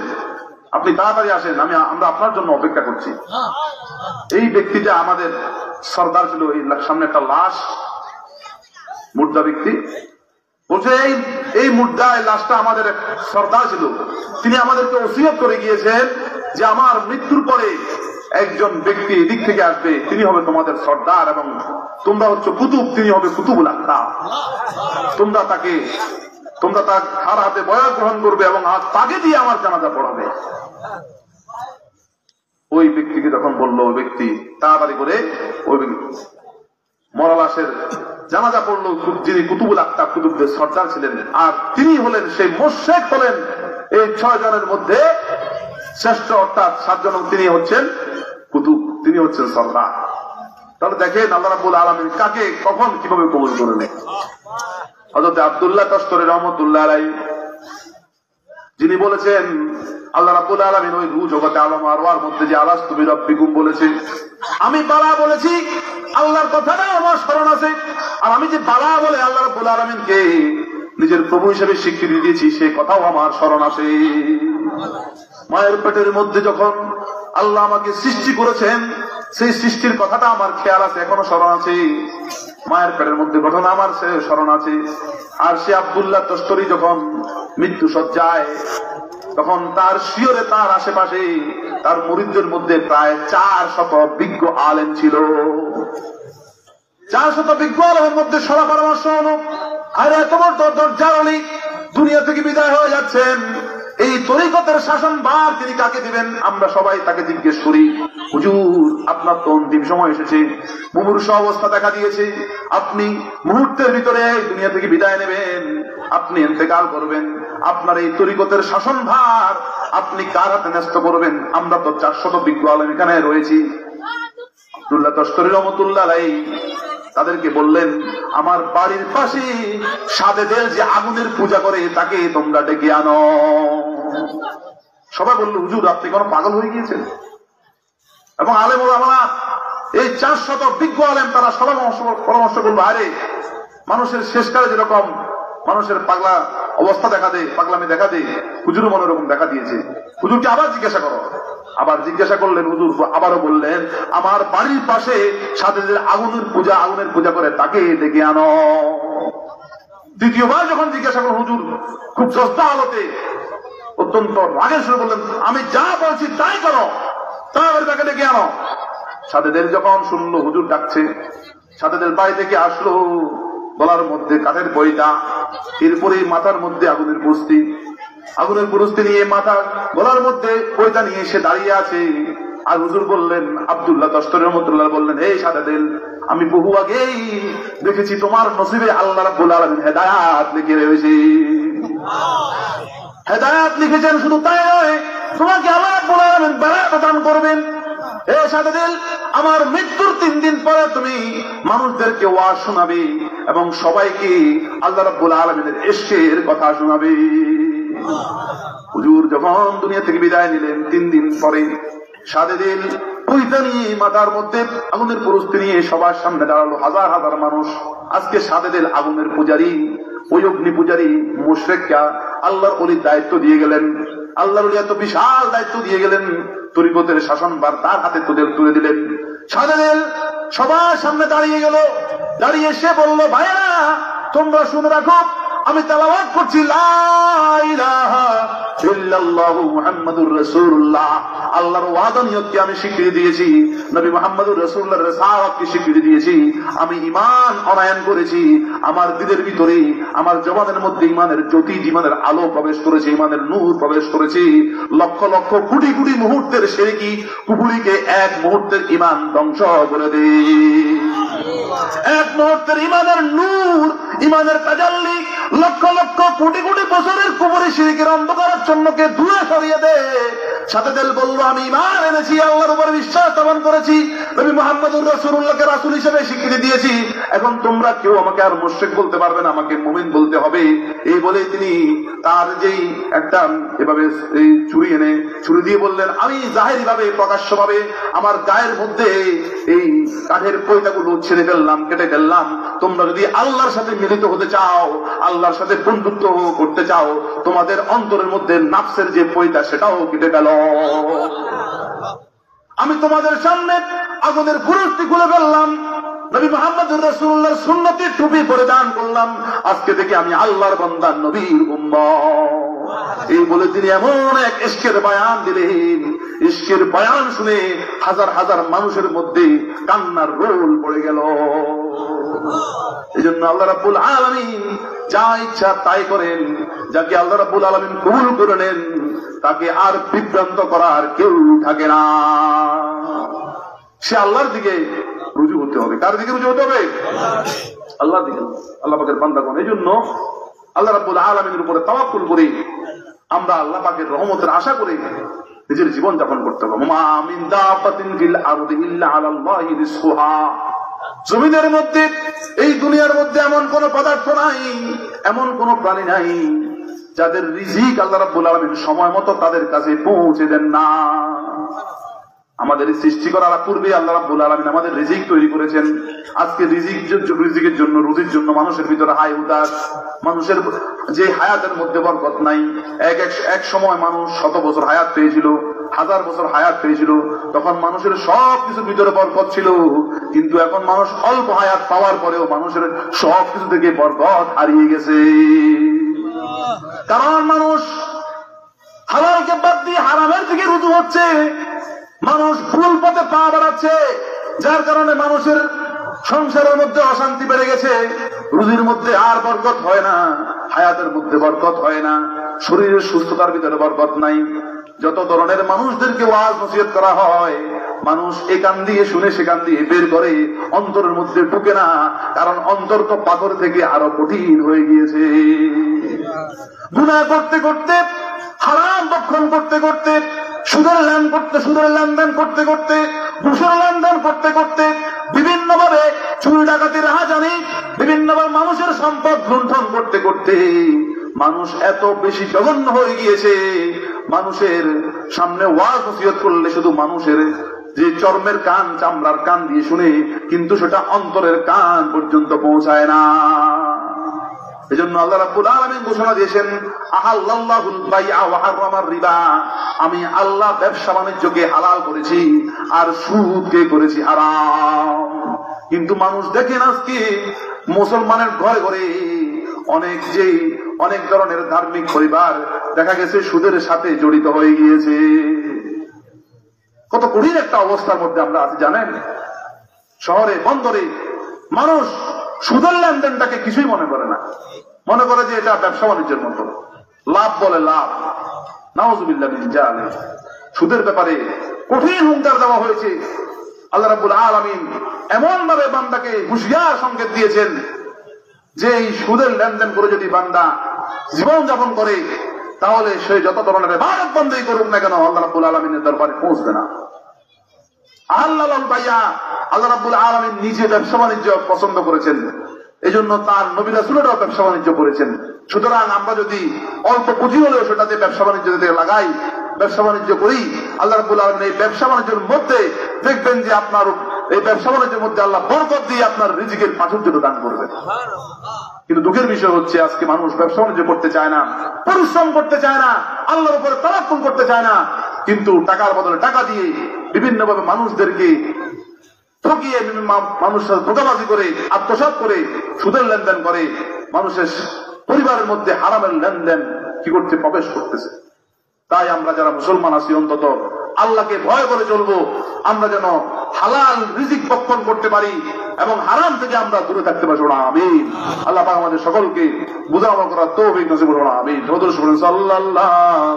আপনি তাড়াতাড়ি আসেন, আমরা আপনার জন্য অপেক্ষা করছি। এই ব্যক্তিটা আমাদের সর্দার ছিল। এই সামনে একটা লাশ, মুর্দা ব্যক্তি বলছে, এই মুর্দা, এই লাশটা আমাদের সর্দার ছিল, তিনি আমাদেরকে ওসিয়ত করে গিয়েছেন যে আমার মৃত্যুর পরে একজন ব্যক্তি এদিক থেকে আসবে, তিনি হবে তোমাদের সর্দার এবং তোমরা হচ্ছে কুতুব, তিনি হবে কুতুবুল আকতাব। তোমরা তার হার হাতে বয়াত গ্রহণ করবে এবং তাকে দিয়ে আমার জানাজা পড়াবে। ওই ব্যক্তিকে যখন বলল, ওই ব্যক্তি তাড়াতাড়ি করে ওই মরা লাশের জানাজা পড়লো, যিনি কুতুবুল আকতাব, কুতুবদের সর্দার ছিলেন, আর তিনি হলেন সেই মুশরিক, হলেন এই 6 জনের মধ্যে শ্রেষ্ঠ, অর্থাৎ 7 জন, তিনি হচ্ছেন কুতুব, তিনি হচ্ছেন সর্দার। তাহলে দেখেন আল্লাহ রাব্বুল আলামিন কাকে কখন কিভাবে কবুল করলেন। হযরত আব্দুল্লাহ তশতরি রহমাতুল্লাহ আলাইহি, যিনি বলেছেন আল্লাহ রাব্বুল আলামিন ওই রূহ জগতে আলম আরওয়ার মধ্যে যে আলাস্তু বিরাব্বিকুম বলেছে, আমি বালা বলেছি, আল্লাহর কথাটা আমার স্মরণ আছে, আর আমি যে বালা বলে আল্লাহ রাব্বুল আলামিনকে নিজের প্রভু হিসেবে স্বীকৃতি দিয়েছি, সে কথাও আমার স্মরণ আছে। মায়ের পেটের মধ্যে যখন আল্লাহ আমাকে সৃষ্টি করেছেন, সেই সৃষ্টির কথাটা আমার খেয়াল আছে, এখনো স্মরণ আছে। মায়ের পেটের মধ্যে ঘটনা আমার স্মরণ আছে। আর সে আব্দুল্লাহ তশতরি যখন মৃত্যু সজ্জায়, তখন তার শিয়রে, তার আশেপাশে তার মুরিদদের মধ্যে প্রায় 400 বিজ্ঞ আলেম ছিল। 400 বিজ্ঞ আলেমের মধ্যে সরা পরামর্শ হলো, আরে এত বড় দরজার অলি দুনিয়া থেকে বিদায় হয়ে যাচ্ছেন, এই তরিকতের শাসনভার তিনি কাকে দিবেন? আমরা সবাই তাকে জিজ্ঞেস করি, হুজুর আপনার তো অন্তিম সময় এসেছে, মুমূর্ষ অবস্থা দেখা দিয়েছে, আপনি মুহূর্তের ভিতরে দুনিয়া থেকে বিদায় নেবেন, আপনি ইন্তেকাল করবেন, আপনার এই তরিকতের শাসনভার আপনি কার হাতে ন্যস্ত করবেন? আমরা তো 400 বিজ্ঞ আলেম এখানে রয়েছি। আব্দুল্লাহ তশতরি রহমাতুল্লাহ আলাইহি তাদেরকে বললেন, আমার বাড়ির পাশে সাদেদের যে আগুনের পূজা করে তাকে তোমরা ডেকে আনো। সবাই বলল, হুজুর আপনি কোন পাগল হয়ে গিয়েছেন? এবং আলেম ওলামারা এই 400 বিজ্ঞ আলেম তারা সবাই পরামর্শ করলো, আরে মানুষের শেষকালে যেরকম মানুষের পাগলা অবস্থা দেখা দেয়, পাগলামি দেখা দেয়, হুজুরও মনে রকম দেখা দিয়েছে, হুজুরকে আবার জিজ্ঞাসা করো। আবার জিজ্ঞাসা করলেন, হুজুর আবারও বললেন, আমার বাড়ির পাশে সাদেদের আগুনের পূজা করে তাকে ডেকে আনো। দ্বিতীয়বার যখন জিজ্ঞাসা করলেন, হুজুর খুব জজবা হালতে অত্যন্ত রাগের সুরে বললেন, আমি যা বলছি তাই করো, তারপরে তাকে ডেকে আনো। সাদেদের যখন শুনলো হুজুর ডাকছে, সাদেদের বাড়ি থেকে আসলো, গলার মধ্যে কাঠের বইটা, এরপরে মাথার মধ্যে আগুনের পুরস্তি নিয়ে মাথা গলার মধ্যে বইটা নিয়ে সে দাঁড়িয়ে আছে। আর হুজুর বললেন, আব্দুল্লাহ তশতরি রহমাতুল্লাহ বললেন, এই সাদেদের, আমি বহু আগেই দেখেছি তোমার নসিবে আল্লাহ রাব্বুল আলামিন হেদায়েত লিখে রয়েছে। হেদায়েত লিখেছেন, শুধু তাই নয়, তোমাকে আল্লাহ রাব্বুল আলামিন বারাত দান করবেন। এ সাদেদের, আমার মৃত্যুর 3 দিন পরে তুমি মানুষদেরকে ওয়াজ শোনাবে এবং সবাইকে আল্লাহ রাব্বুল আলামিনের ইশকের কথা শোনাবে। হুজুর যখন দুনিয়া থেকে বিদায় নিলেন, 3 দিন পরে সাদেদের পয়তা নিয়ে মাথার মধ্যে আগুনের পুরস্তি নিয়ে সবার সামনে দাঁড়ালো হাজার হাজার মানুষ। আজকে সাদেদের আগুনের পূজারী, ওই অগ্নি পূজারী মুশরিকরা আল্লাহর ওলির দায়িত্ব দিয়ে গেলেন, আল্লাহর ওলি এত বিশাল দায়িত্ব দিয়ে গেলেন, তরিকতের শাসনভার তার হাতে তুলে দিলেন। সাদেদের সবার সামনে দাঁড়িয়ে গেল, দাঁড়িয়ে সে বলল, ভাইরা তোমরা শুনে রাখো, আমি তেলাওয়াত করছি লা ইলাহা ইল্লাল্লাহু মুহাম্মাদুর রাসূলুল্লাহ। আল্লাহর ওয়াদানিয়তকে আমি স্বীকৃতি দিয়েছি, নবী মুহাম্মদুর রাসূলুল্লাহর রিসালাতকে স্বীকৃতি দিয়েছি, আমি ঈমান অনায়ন করেছি, আমার দিলের ভিতরে আমার জবানের মধ্যে ঈমানের জ্যোতি, ঈমানের আলো প্রবেশ করেছে, ঈমানের নূর প্রবেশ করেছে। লক্ষ লক্ষ কোটি কোটি মুহূর্তের শিরকি কুফরিকে এক মুহূর্তের ঈমান ধ্বংস করে দেয়। এক মুহূর্তের ঈমানের নূর, ঈমানের তাজাল্লি লক্ষ লক্ষ কোটি কোটি বছরের কুফরি শিরকের অন্ধকারাচ্ছন্নকে দূরে সরিয়ে দেয়। সাদেদের বলল, আমি ঈমান এনেছি, আল্লাহর উপর বিশ্বাস স্থাপন করেছি, নবী মুহাম্মদুর রাসূলুল্লাহকে রাসূল হিসেবে স্বীকৃতি দিয়েছি, এখন তোমরা কেউ আমাকে আর মুশরিক বলতে পারবে না, আমাকে মুমিন বলতে হবে। এই বলে তিনি তার যেই একটা এভাবে এই ছুরি দিয়ে বললেন, আমি জাহেরি ভাবে প্রকাশ্য ভাবে আমার গায়ের মধ্যে এই কাঠের পয়তাগুলো ছেড়ে ফেললাম, কেটে ফেললাম। তোমরা যদি আল্লাহর সাথে মিলিত হতে চাও, আল্লাহর সাথে বন্ধুত্ব করতে চাও, তোমাদের অন্তরের মধ্যে নাফসের যে পয়তা সেটাও কেটে ফেল। আমি তোমাদের সামনে আগুনের ফুরুস্তি খুলে ফেললাম, নবী মুহাম্মদুর রাসূলুল্লাহর সুন্নতি টুপি পরিধান করলাম, আজকে থেকে আমি আল্লাহর বান্দা, নবীর উম্মত। এই বলে তিনি এমন এক ইশকের বয়ান দিলেন, ইশকের বয়ান শুনে হাজার হাজার মানুষের মধ্যে কান্নার রোল পড়ে গেল। এই জন্য আল্লাহ রাব্বুল আলামিন যা ইচ্ছা তাই করেন, যাকে আল্লাহ রাব্বুল আলামিন কবুল করে নেন তাকে আর বিভ্রান্ত করার কেউ থাকে না। সে আল্লাহর দিকে রুজু হতে হবে। কার দিকে রুজু হতে হবে? আল্লাহর দিকে, আল্লাহ পাকের বান্দাগণ। এই জন্য আল্লাহ রাব্বুল আলামিনের উপরে তাওয়াক্কুল করে আমরা আল্লাহ পাকের রহমতের আশা করে নিজের জীবন যাপন করতে হবে। মা মিন দাব্বাতিন ফিল আরদি ইল্লা আলাল্লাহি রিজকুহা। জমিনের মধ্যে, এই দুনিয়ার মধ্যে এমন কোন পদার্থ নাই, এমন কোন প্রাণী নাই যাদের রিজিক আল্লাহ রাব্বুল আলামিন সময় মতো তাদের কাছে পৌঁছে দেন না। আমাদের সৃষ্টি করার পূর্বে আল্লাহ রাব্বুল আলামিন আমাদের রিজিক তৈরি করেছেন। আজকে রিজিকের জন্য, রুজির জন্য মানুষের ভিতরে হায় উদাস, মানুষের যে হায়াতের মধ্যে বরকত নাই। এক সময় মানুষ 100 বছর হায়াত পেয়েছিল, 1000 বছর হায়াত পেয়েছিল, তখন মানুষের সব কিছুর ভিতরে বরকত ছিল। কিন্তু এখন মানুষ অল্প হায়াত পাওয়ার পরেও মানুষের সব কিছু থেকে বরকত হারিয়ে গেছে। কারণ মানুষ হালালকে বাদ দিয়ে হারামের দিকে রুজু হচ্ছে, মানুষ ভুল পথে পা বাড়াচ্ছে, যার কারণে মানুষের সংসারের মধ্যে অশান্তি বেড়ে গেছে। রুজির মধ্যে আর বরকত হয় না, হায়াতের মধ্যে বরকত হয় না, শরীরের সুস্থতার ভিতরে বরকত নাই। যত ধরনের মানুষদেরকে ওয়াজ নসিহত করা হয়, মানুষ এ কান দিয়ে শুনে সে কান দিয়ে বের করে, অন্তরের মধ্যে ঢুকে না। কারণ অন্তর তো পাথর থেকে আরো কঠিন হয়ে গিয়েছে। গুনাহ করতে করতে, হারাম ভক্ষণ করতে করতে, সুদের লেনদেন করতে করতে, ঘুষের লেনদেন করতে করতে, বিভিন্ন ভাবে চুরি ডাকাতি রাহাজানি, বিভিন্ন ভাবে মানুষের সম্পদ লুণ্ঠন করতে করতে মানুষ এত বেশি জঘন্য হয়ে গিয়েছে। মানুষের সামনে ওয়াজ নসিহত করলে শুধু মানুষের যে চর্মের কান, চামড়ার কান দিয়ে শুনে, কিন্তু সেটা অন্তরের কান পর্যন্ত পৌঁছায় না। এজন্য আল্লাহ রাব্বুল আলামিন ঘোষণা দিয়েছেন, আহাল্লাল্লাহুল বাইআ ওয়া হারামার রিবা। আমি আল্লাহ ব্যবসা বাণিজ্যকে হালাল করেছি আর সুদকে করেছি হারাম। কিন্তু মানুষ দেখেন আজকে মুসলমানের ঘরে ঘরে অনেক ধরনের ধার্মিক পরিবার দেখা গেছে সুদের সাথে জড়িত হয়ে গিয়েছে। কত কঠিন একটা অবস্থার মধ্যে আমরা আছি জানেন। শহরে বন্দরে মানুষ সুদের লেনদেনটাকে কিছুই মনে করে না, মনে করে যে এটা ব্যবসা বাণিজ্যের মতো, লাভ বলে লাভ। নাউযুবিল্লাহ মিন জালিক। সুদের ব্যাপারে কঠিন হুঁশিয়ার দেওয়া হয়েছে। আল্লাহ রাব্বুল আলামিন এমন ভাবে বান্দাকে হুঁশিয়ার সংকেত দিয়েছেন যে এই সুদের লেনদেন করে যদি বান্দা জীবন যাপন করে, তাহলে সে যত ধরনের ইবাদত বন্দেগী করুক না কেন আল্লাহ রাব্বুল আলামিনের দরবারে পৌঁছবে না। আল্লাহুল বাইআ, আল্লাহ রাব্বুল আলামিন নিজে ব্যবসা বাণিজ্য পছন্দ করেছেন, এজন্য তার নবী রাসূলরাও ব্যবসা বাণিজ্য করেছেন। সুতরাং আমরা যদি অল্প পুঁজি হলেও সেটাতে ব্যবসা বাণিজ্য লাগাই, ব্যবসা বাণিজ্য করি, আল্লাহ রাব্বুল আলামিন এই ব্যবসা বাণিজ্যের মধ্যে দেখবেন যে আপনার এই ব্যবসা বাণিজ্যের মধ্যে আল্লাহ বরকত দিয়ে আপনার রিজিকের প্রাচুর্য দান করবেন। কিন্তু দুঃখের বিষয় হচ্ছে আজকে মানুষ ব্যবসা বাণিজ্য করতে চায় না, পরিশ্রম করতে চায় না, আল্লাহর উপরে তাওয়াক্কুল করতে চায় না, কিন্তু টাকার বদলে টাকা দিয়ে বিভিন্নভাবে মানুষদেরকে ঠকিয়ে, মানুষের ধোঁকাবাজি করে, আত্মসাৎ করে, সুদের লেনদেন করে, মানুষের পরিবারের মধ্যে হারামের লেনদেন কি করতে প্রবেশ করতেছে। তাই আমরা যারা মুসলমান আছি অন্তত আল্লাহকে ভয় করে চলবো, আমরা যেন হালাল রিজিক ভক্ষণ করতে পারি এবং হারাম থেকে আমরা দূরে থাকতে পারি। আমিন। আল্লাহ পাক আমাদের সকলকে বুঝানো করার তৌফিক নসিব করুন। আমিন। সাল্লাল্লাহু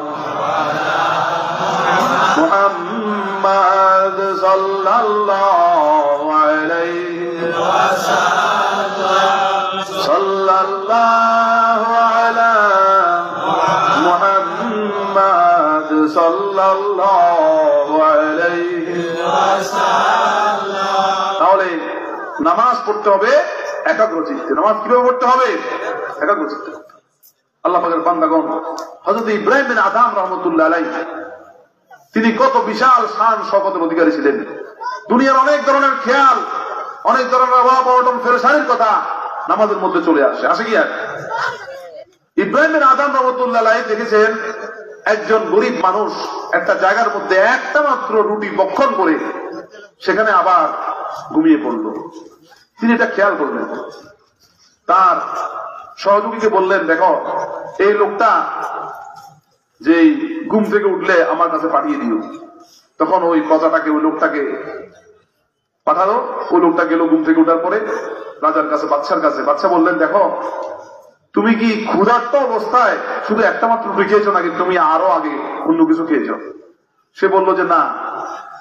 মুহাম্মাদ সাল্লাল্লাহু আলাইহি ওয়াসাল্লাম, সাল্লাল্লাহু আলা মুহাম্মাদ সাল্লাল্লাহু আলাইহি ওয়াসাল্লাম। নামাজ পড়তে হবে একাগ্র চিত্তে। নামাজ কিভাবে পড়তে হবে? একাগ্র চিত্তে। আল্লাহ পাকের বান্দাগণ, হযরত ইব্রাহিম বিন আদম রাহমাতুল্লাহ আলাইহি তিনি কত বিশাল শান শওকতের অধিকারী ছিলেন। দুনিয়ার অনেক ধরনের খেয়াল, অনেক ধরনের অভাব অনটন পেরেশানির কথা নামাজের মধ্যে চলে আসে কি আর? ইব্রাহিম বিন আদম রাহমাতুল্লাহ আলাইহি দেখেছেন একজন গরিব মানুষ একটা জায়গার মধ্যে একটা মাত্র রুটি ভক্ষণ করে সেখানে আবার ঘুমিয়ে পড়ল। তিনি এটা খেয়াল করলেন, তার সহযোগীকে বললেন, দেখো এই লোকটা যে ঘুম থেকে উঠলে আমার কাছে পাঠিয়ে দিও। তখন ওই কথাটাকে ওই লোকটাকে পাঠালো। ওই লোকটা গেল ঘুম থেকে উঠার পরে রাজার কাছে, বাদশার কাছে। বাদশা বললেন, দেখো তুমি কি ক্ষুধার্ত অবস্থায় শুধু একটা মাত্র রুটি খেয়েছো নাকি তুমি আরো আগে অন্য কিছু খেয়েছো? সে বলল যে না,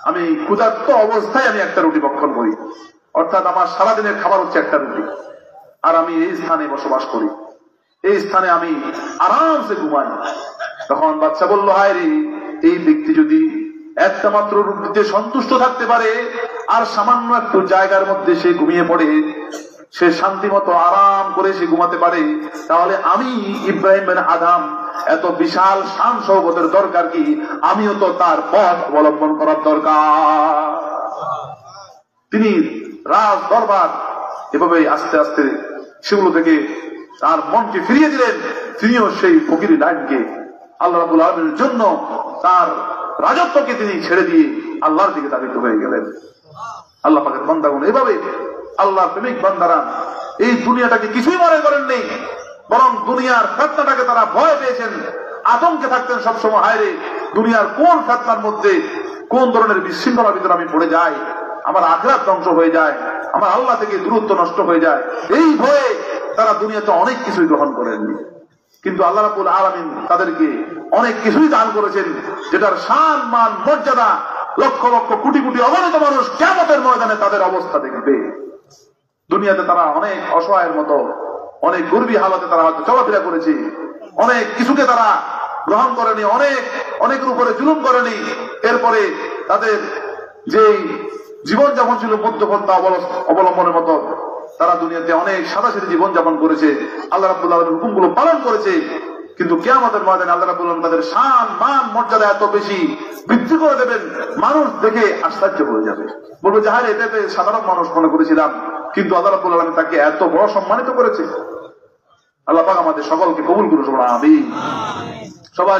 আমি ক্ষুধার্ত অবস্থায় আমি একটা রুটি ভক্ষণ করি, অর্থাৎ আমার সারাদিনের খাবার হচ্ছে একটা রুটি, আর আমি এই স্থানে বসবাস করি, এই স্থানে আমি আরামসে ঘুমাই। তখন বাদশা বলল, হায় রে, এই ব্যক্তি যদি একটা মাত্র রুটিতে সন্তুষ্ট থাকতে পারে আর সামান্য একটু জায়গার মধ্যে সে ঘুমিয়ে পড়ে, সে শান্তি মতো আরাম করে সে ঘুমাতে পারে, তাহলে আমি ইব্রাহিম বিন আদম এত বিশাল শান শওকতের দরকার কি? আমিও তো তার পথ অবলম্বন করার দরকার। তিনি রাজ দরবার এভাবে আস্তে আস্তে সেগুলো থেকে তার মনকে ফিরিয়ে দিলেন। তিনিও সেই ফকিরি লাইনকে আল্লাহ রাব্বুল আলামিনের জন্য তার রাজত্বকে তিনি ছেড়ে দিয়ে আল্লাহর দিকে ধাবিত হয়ে গেলেন। আল্লাহ পাকের বান্দাগণ এভাবে আল্লাহ প্রেমিক বান্দারা এই দুনিয়াটাকে কিছুই মনে করেন নেই, বরং দুনিয়ার ফিতনাটাকে তারা ভয় পেয়েছেন, আতঙ্কে থাকতেন সবসময়, হায় রে দুনিয়ার কোন ফিতনার মধ্যে কোন ধরনের বিশৃঙ্খলার ভিতরে আমি পড়ে যাই, আমার আখিরাত ধ্বংস হয়ে যায়, আমার আল্লাহ থেকে দূরত্ব নষ্ট হয়ে যায়, এই ভয়ে তারা দুনিয়াতে অনেক কিছুই গ্রহণ করেননি। কিন্তু আল্লাহ রাব্বুল আলামিন তাদেরকে অনেক কিছুই দান করেছেন, যেটার শান মান মর্যাদা লক্ষ লক্ষ কোটি কোটি অগণিত মানুষ কিয়ামতের ময়দানে তাদের অবস্থা দেখবে। দুনিয়াতে তারা অনেক অসহায়ের মতো অনেক গর্বী হালতে তারা হয়তো চলাফেরা করেছে, অনেক কিছুকে তারা গ্রহণ করেনি, অনেকের উপরে জুলুম করেনি। এরপরে তাদের যে জীবনযাপন ছিল মধ্যপন্থা অবলম্বনের মতো, তারা দুনিয়াতে অনেক সাদাসিধে জীবনযাপন করেছে, আল্লাহ রাব্বুল আলামিনের হুকুমগুলো পালন করেছে। কিন্তু কিয়ামতের ময়দানে আল্লাহ রাব্বুল আলামিন তাদের শান মান মর্যাদা এত বেশি বৃদ্ধি করে দেবেন, মানুষ দেখে আশ্চর্য হয়ে যাবে, বলবো যে হ্যাঁ এটাতে সাধারণ মানুষ মনে করেছিলাম, কিন্তু আল্লাহ রাব্বুল আলামিন তাকে এত বড় সম্মানিত করেছে। আল্লাহ পাক আমাদের সকলকে কবুল করুন, আমিন। সবাই